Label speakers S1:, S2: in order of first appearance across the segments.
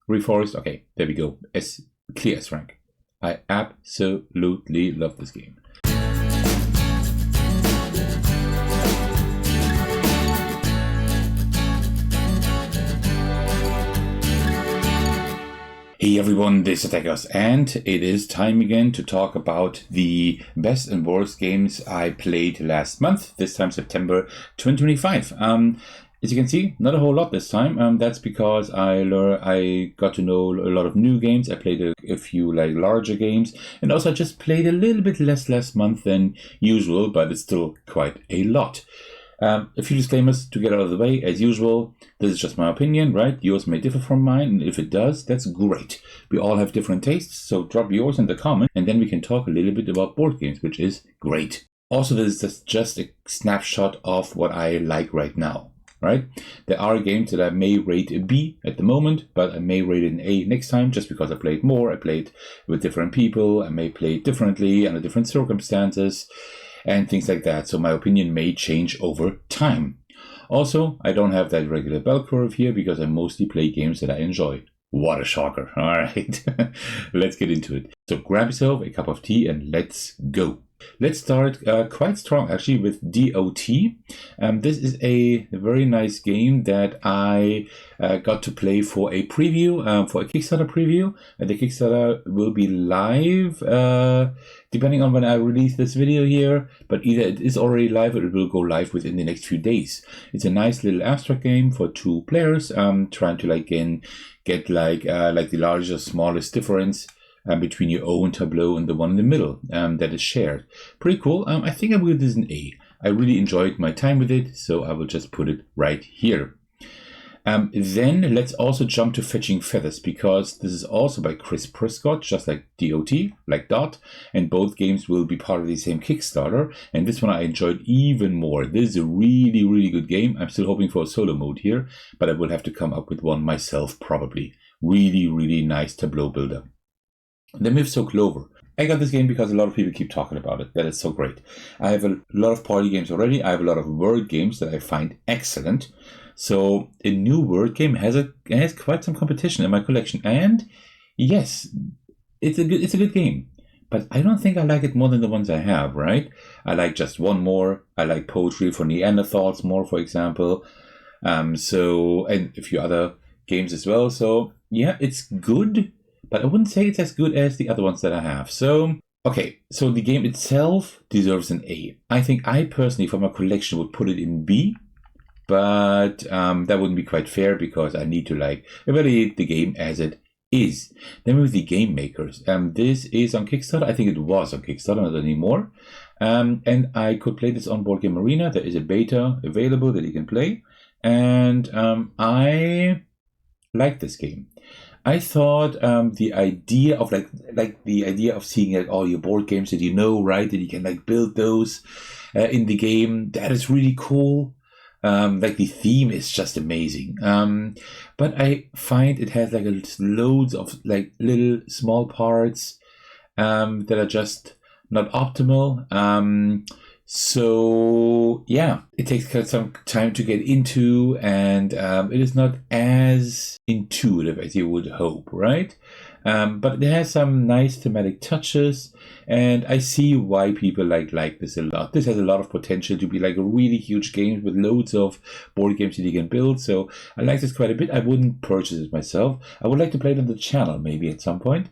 S1: Reforest, okay, there we go. As clear as Frank. I absolutely love this game. Hey everyone, this is Attackers, and it is time again to talk about the best and worst games I played last month, this time September 2025. As you can see, not a whole lot this time. That's because I got to know a lot of new games. I played a few larger games, and also I just played a little bit less last month than usual, but it's still quite a lot. A few disclaimers to get out of the way. As usual, this is just my opinion, right? Yours may differ from mine, and if it does, that's great. We all have different tastes, so drop yours in the comment, and then we can talk a little bit about board games, which is great. Also, this is just a snapshot of what I like right now, right? There are games that I may rate a B at the moment, but I may rate it an A next time, just because I played more. I played with different people. I may play it differently under different circumstances, and things like that. So my opinion may change over time. Also, I don't have that regular bell curve here because I mostly play games that I enjoy. What a shocker. All right, let's get into it. So grab yourself a cup of tea and let's go. Let's start quite strong actually with DOT. This is a very nice game that I got to play for a preview, for a Kickstarter preview. The Kickstarter will be live depending on when I release this video here, but either it is already live or it will go live within the next few days. It's a nice little abstract game for 2 players, trying to get the largest, smallest difference between your own tableau and the one in the middle that is shared. Pretty cool. I think I will give this an A. I really enjoyed my time with it, so I will just put it right here. Then let's also jump to Fetching Feathers, because this is also by Chris Prescott, just like DOT, like Dot, and both games will be part of the same Kickstarter, and this one I enjoyed even more. This is a really, really good game. I'm still hoping for a solo mode here, but I will have to come up with one myself probably. Really, really nice tableau builder. Then we have So Clover. I got this game because a lot of people keep talking about it. That is so great. I have a lot of party games already. I have a lot of word games that I find excellent. So a new word game has quite some competition in my collection. And yes, it's a good game. But I don't think I like it more than the ones I have, right? I like Just One More. I like Poetry for Neanderthals more, for example. And a few other games as well. So yeah, it's good, but I wouldn't say it's as good as the other ones that I have. So, okay, so the game itself deserves an A. I think I personally, for my collection, would put it in B, but that wouldn't be quite fair because I need to evaluate the game as it is. Then with the Game Makers, this is on Kickstarter. I think it was on Kickstarter, not anymore. And I could play this on Board Game Arena. There is a beta available that you can play, and I like this game. I thought the idea of the idea of seeing all your board games that you know, right, that you can build those in the game, that is really cool. The theme is just amazing. But I find it has loads of little small parts that are just not optimal. So yeah, it takes quite some time to get into, and it is not as intuitive as you would hope, right? But it has some nice thematic touches, and I see why people like this a lot. This has a lot of potential to be a really huge game with loads of board games that you can build. So I like this quite a bit. I wouldn't purchase it myself. I would like to play it on the channel maybe at some point,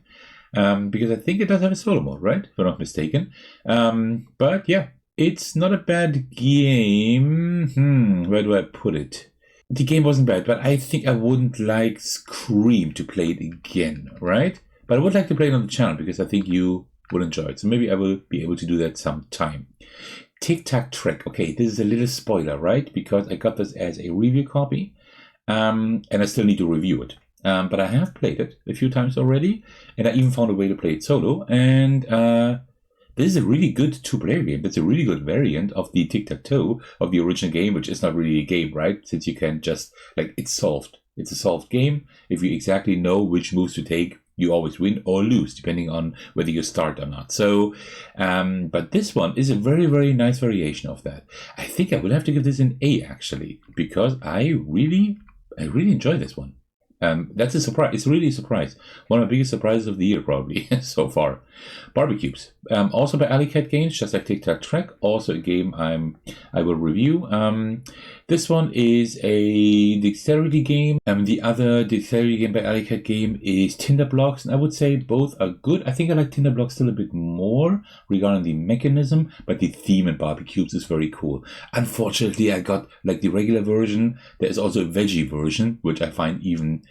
S1: because I think it does have a solo mode, right? If I'm not mistaken. But yeah. It's not a bad game. Where do I put it? The game wasn't bad, but I think I wouldn't like Scream to play it again, right? But I would like to play it on the channel because I think you will enjoy it. So maybe I will be able to do that sometime. Tic Tac Trek. Okay, this is a little spoiler, right? Because I got this as a review copy, and I still need to review it. But I have played it a few times already, and I even found a way to play it solo, and this is a really good 2-player game. It's a really good variant of the tic-tac-toe of the original game, which is not really a game, right? Since you can just, it's solved. It's a solved game. If you exactly know which moves to take, you always win or lose, depending on whether you start or not. So, but this one is a very, very nice variation of that. I think I will have to give this an A, actually, because I really enjoy this one. That's a surprise. It's really a surprise. One of the biggest surprises of the year, probably, so far. Barbecues. Also by Alley Cat Games, just like Tic Tac Track. Also a game I will review. This one is a Dexterity game. The other Dexterity game by Alley Cat Game is Tinder Blocks, and I would say both are good. I think I like Tinder Blocks still a bit more regarding the mechanism, but the theme in Barbecues is very cool. Unfortunately, I got like the regular version. There is also a veggie version, which I find even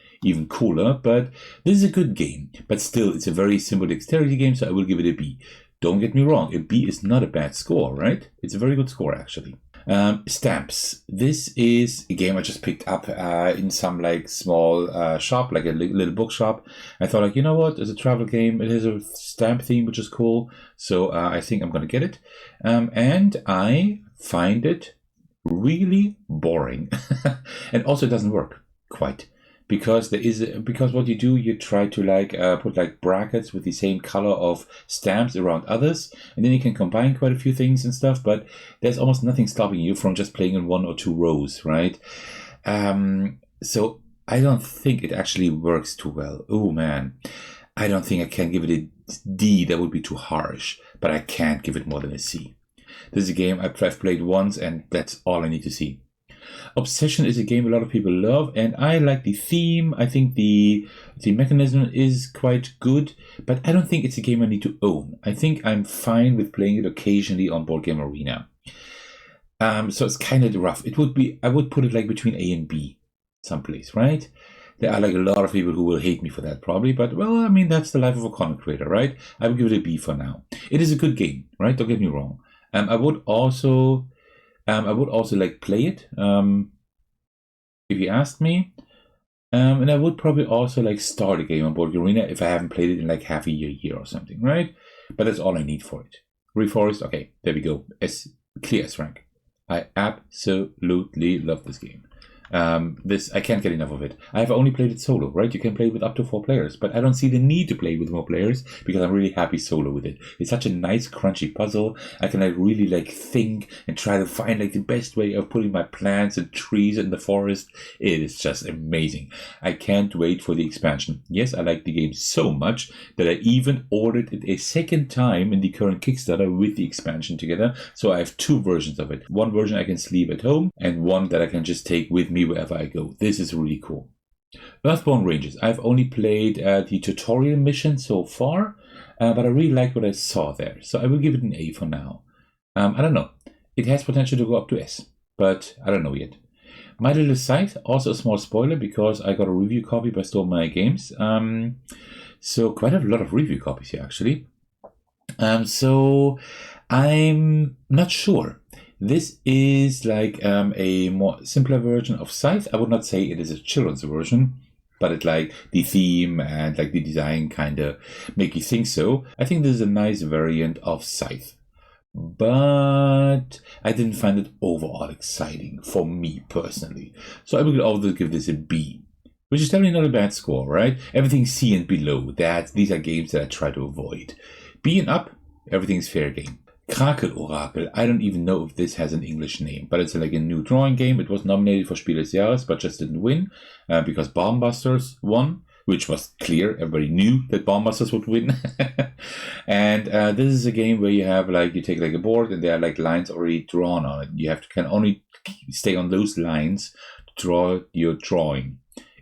S1: cooler, but this is a good game. But still, it's a very simple Dexterity game, so I will give it a B. Don't get me wrong, a B is not a bad score, right? It's a very good score, actually. Stamps. This is a game I just picked up in some like small shop, like a little bookshop. I thought, like, you know what? It's a travel game. It has a stamp theme, which is cool. So I think I'm gonna get it. And I find it really boring, and also it doesn't work quite. Because what you do, you try to like put like brackets with the same color of stamps around others, and then you can combine quite a few things and stuff. But there's almost nothing stopping you from just playing in 1 or 2 rows, right? So I don't think it actually works too well. Oh man, I don't think I can give it a D. That would be too harsh. But I can't give it more than a C. This is a game I've played once, and that's all I need to see. Obsession is a game a lot of people love, and I like the theme. I think the mechanism is quite good, but I don't think it's a game I need to own. I think I'm fine with playing it occasionally on Board Game Arena. So it's kind of rough. I would put it like between A and B someplace, right? There are like a lot of people who will hate me for that probably, but well, I mean, that's the life of a content creator, right? I will give it a B for now. It is a good game, right? Don't get me wrong. I would also like play it, if you asked me. And I would probably also like start a game on Board Game Arena if I haven't played it in like half a year or something, right? But that's all I need for it. Reforest, okay, there we go. Clear S rank. I absolutely love this game. I can't get enough of it. I have only played it solo, right? You can play it with up to 4 players, but I don't see the need to play with more players because I'm really happy solo with it. It's such a nice, crunchy puzzle. I can like really like think and try to find like the best way of putting my plants and trees in the forest. It is just amazing. I can't wait for the expansion. Yes, I like the game so much that I even ordered it a second time in the current Kickstarter with the expansion together. So I have 2 versions of it. One version I can sleeve at home, and one that I can just take with me wherever I go. This is really cool. Earthborn Ranges. I've only played the tutorial mission so far, but I really like what I saw there. So I will give it an A for now. I don't know. It has potential to go up to S, but I don't know yet. My Little Scythe, also a small spoiler because I got a review copy by Storm My Games. So quite a lot of review copies here actually. So I'm not sure. This is like a more simpler version of Scythe. I would not say it is a children's version, but it's like the theme and like the design kind of make you think so. I think this is a nice variant of Scythe, but I didn't find it overall exciting for me personally. So I will also give this a B, which is definitely not a bad score, right? Everything C and below, these are games that I try to avoid. B and up, everything's fair game. Krakel Orakel. I don't even know if this has an English name, but it's like a new drawing game. It was nominated for Spiel des Jahres, but just didn't win because Bombusters won, which was clear. Everybody knew that Bombusters would win. And this is a game where you have like, you take like a board and there are like lines already drawn on it. You can only stay on those lines to draw your drawing.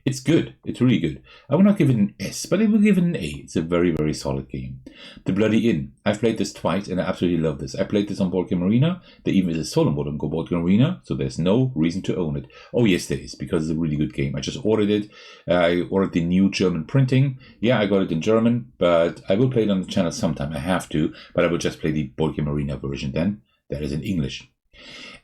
S1: It's good. It's really good. I will not give it an S, but I will give it an A. It's a very, very solid game. The Bloody Inn. I've played this twice, and I absolutely love this. I played this on Board Game Arena. There even is a solo mode on Board Game Arena, so there's no reason to own it. Oh, yes, there is, because it's a really good game. I just ordered it. I ordered the new German printing. Yeah, I got it in German, but I will play it on the channel sometime. I have to, but I will just play the Board Game Arena version then. That is in English.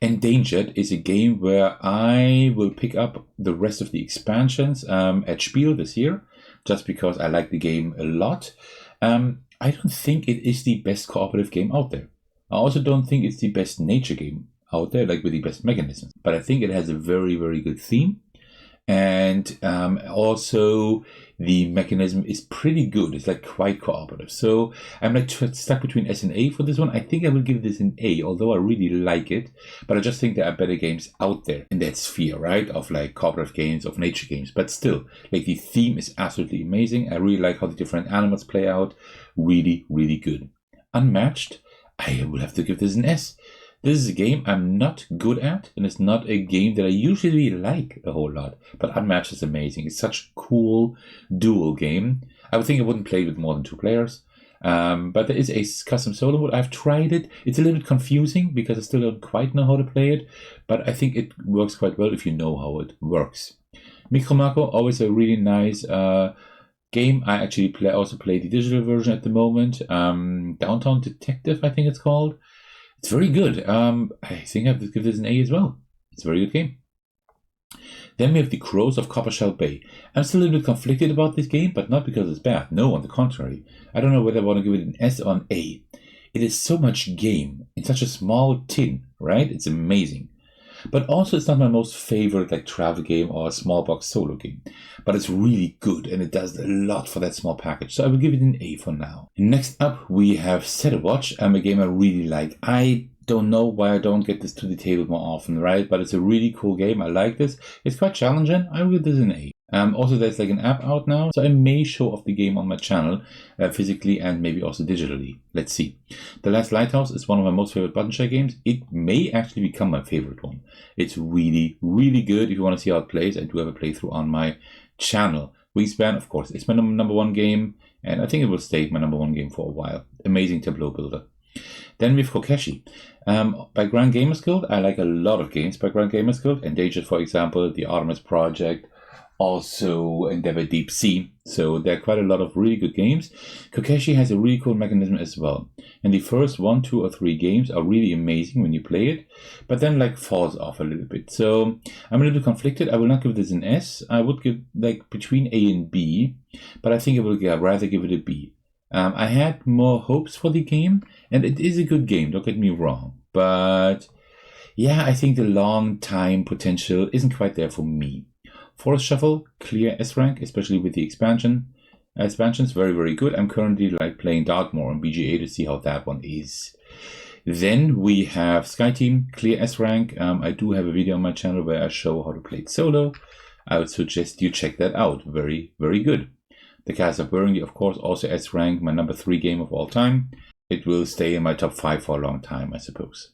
S1: Endangered is a game where I will pick up the rest of the expansions at Spiel this year, just because I like the game a lot. I don't think it is the best cooperative game out there. I also don't think it's the best nature game out there, like with the best mechanisms. But I think it has a very, very good theme. And also the mechanism is pretty good. It's like quite cooperative. So I'm like stuck between S and A for this one. I think I will give this an A, although I really like it. But I just think there are better games out there in that sphere, right? Of like cooperative games, of nature games. But still, like the theme is absolutely amazing. I really like how the different animals play out. Really, really good. Unmatched, I will have to give this an S. This is a game I'm not good at, and it's not a game that I usually like a whole lot. But Unmatched is amazing. It's such a cool dual game. I would think I wouldn't play it with more than 2 players. But there is a custom solo mode. I've tried it. It's a little bit confusing because I still don't quite know how to play it. But I think it works quite well if you know how it works. Micro Macro, always a really nice game. I actually also play the digital version at the moment. Downtown Detective, I think it's called. It's very good. I think I have to give this an A as well. It's a very good game. Then we have The Crows of Coppershell Bay. I'm still a little bit conflicted about this game, but not because it's bad. No, on the contrary. I don't know whether I want to give it an S or an A. It is so much game in such a small tin, right? It's amazing. But also it's not my most favorite like travel game or small box solo game. But it's really good and it does a lot for that small package. So I will give it an A for now. Next up we have Set a Watch, a game I really like. I don't know why I don't get this to the table more often, right? But it's a really cool game. I like this. It's quite challenging. I will give this an A. Also, there's like an app out now, so I may show off the game on my channel physically and maybe also digitally. Let's see. The Last Lighthouse is one of my most favorite button share games. It may actually become my favorite one. It's really, really good. If you want to see how it plays, I do have a playthrough on my channel. Wingspan, of course, it's my number 1 game, and I think it will stay my number 1 game for a while. Amazing tableau builder. Then we have Kokeshi. By Grand Gamers Guild, I like a lot of games by Grand Gamers Guild. Endangered, for example, The Artemis Project, also Endeavor Deep Sea. So there are quite a lot of really good games. Kokeshi has a really cool mechanism as well. And the first 1, 2, or 3 games are really amazing when you play it, but then like falls off a little bit. So I'm a little bit conflicted. I will not give this an S. I would give like between A and B, but I think I will rather give it a B. I had more hopes for the game, and it is a good game, don't get me wrong. But yeah, I think the long time potential isn't quite there for me. Forest Shuffle, clear S rank, especially with the expansion. Expansion's very, very good. I'm currently like playing Dartmoor on BGA to see how that one is. Then we have Sky Team, clear S rank. I do have a video on my channel where I show how to play it solo. I would suggest you check that out. Very, very good. The Castle of Burgundy, of course, also S rank, my number 3 game of all time. It will stay in my top 5 for a long time, I suppose.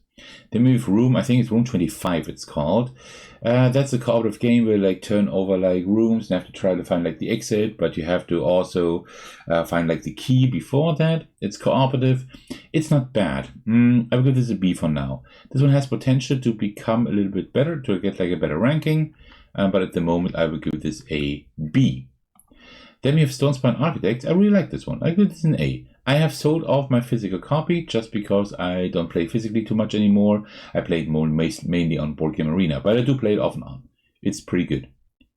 S1: Then we have Room, I think it's Room 25 it's called. That's a cooperative game where you like turn over like rooms and have to try to find like the exit, but you have to also find like the key before that. It's cooperative. It's not bad. I will give this a B for now. This one has potential to become a little bit better, to get like a better ranking, but at the moment I will give this a B. Then we have Stonespine Architects. I really like this one. I give this an A. I have sold off my physical copy just because I don't play physically too much anymore. I play it mainly on Board Game Arena, but I do play it off and on. It's pretty good.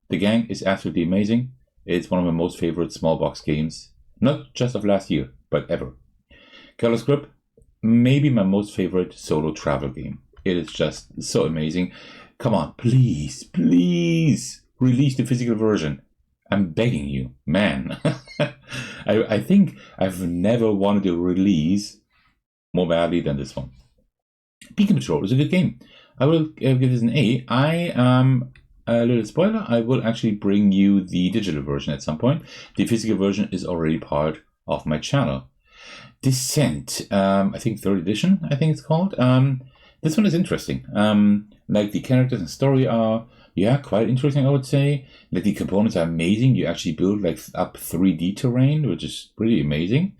S1: The Gang is absolutely amazing. It's one of my most favorite small box games, not just of last year, but ever. Colorless Grip, maybe my most favorite solo travel game. It is just so amazing. Come on, please, please release the physical version. I'm begging you, man. I think I've never wanted to release more badly than this one. Beacon Patrol is a good game. I will give this an A. A little spoiler, I will actually bring you the digital version at some point. The physical version is already part of my channel. Descent, I think 3rd edition, I think it's called. This one is interesting. Like the characters and story are, yeah, quite interesting, I would say. Like the components are amazing. You actually build like up 3D terrain, which is pretty amazing.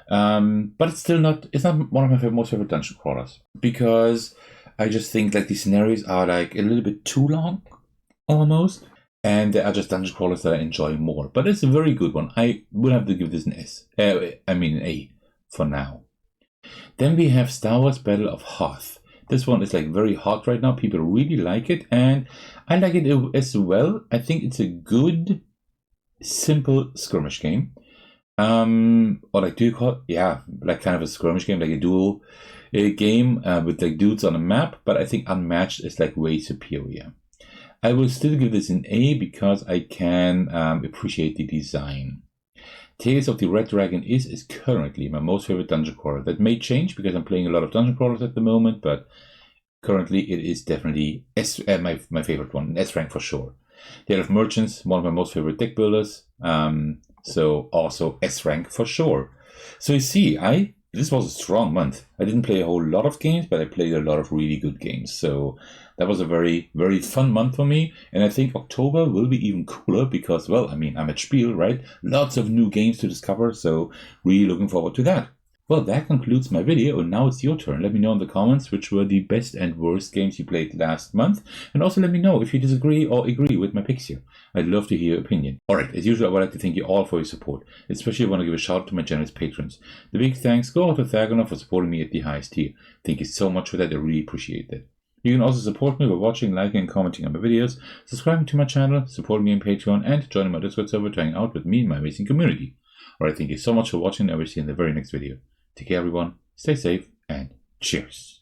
S1: But it's still not, it's not one of my most favorite dungeon crawlers, because I just think like the scenarios are like a little bit too long, almost. And there are just dungeon crawlers that I enjoy more. But it's a very good one. I would have to give this an S. An A for now. Then we have Star Wars Battle of Hoth. This one is like very hot right now. People really like it, and I like it as well. I think it's a good, simple skirmish game. Or like, do you call it? Yeah, like kind of a skirmish game, like a duel game with like dudes on a map. But I think Unmatched is like way superior. I will still give this an A because I can appreciate the design. Tales of the Red Dragon is currently my most favorite dungeon crawler. That may change because I'm playing a lot of dungeon crawlers at the moment, but currently it is definitely my favorite one, S rank for sure. Tale of Merchants, one of my most favorite deck builders, so also S rank for sure. So you see, this was a strong month. I didn't play a whole lot of games, but I played a lot of really good games. So that was a very, very fun month for me. And I think October will be even cooler because, well, I mean, I'm at Spiel, right? Lots of new games to discover. So really looking forward to that. Well, that concludes my video, and now it's your turn. Let me know in the comments which were the best and worst games you played last month, and also let me know if you disagree or agree with my picks here. I'd love to hear your opinion. Alright, as usual, I would like to thank you all for your support, especially I want to give a shout out to my generous patrons. The big thanks go out to Thagonoff for supporting me at the highest tier. Thank you so much for that, I really appreciate that. You can also support me by watching, liking, and commenting on my videos, subscribing to my channel, supporting me on Patreon, and joining my Discord server to hang out with me and my amazing community. Alright, thank you so much for watching, and I will see you in the very next video. Take care, everyone. Stay safe, and cheers.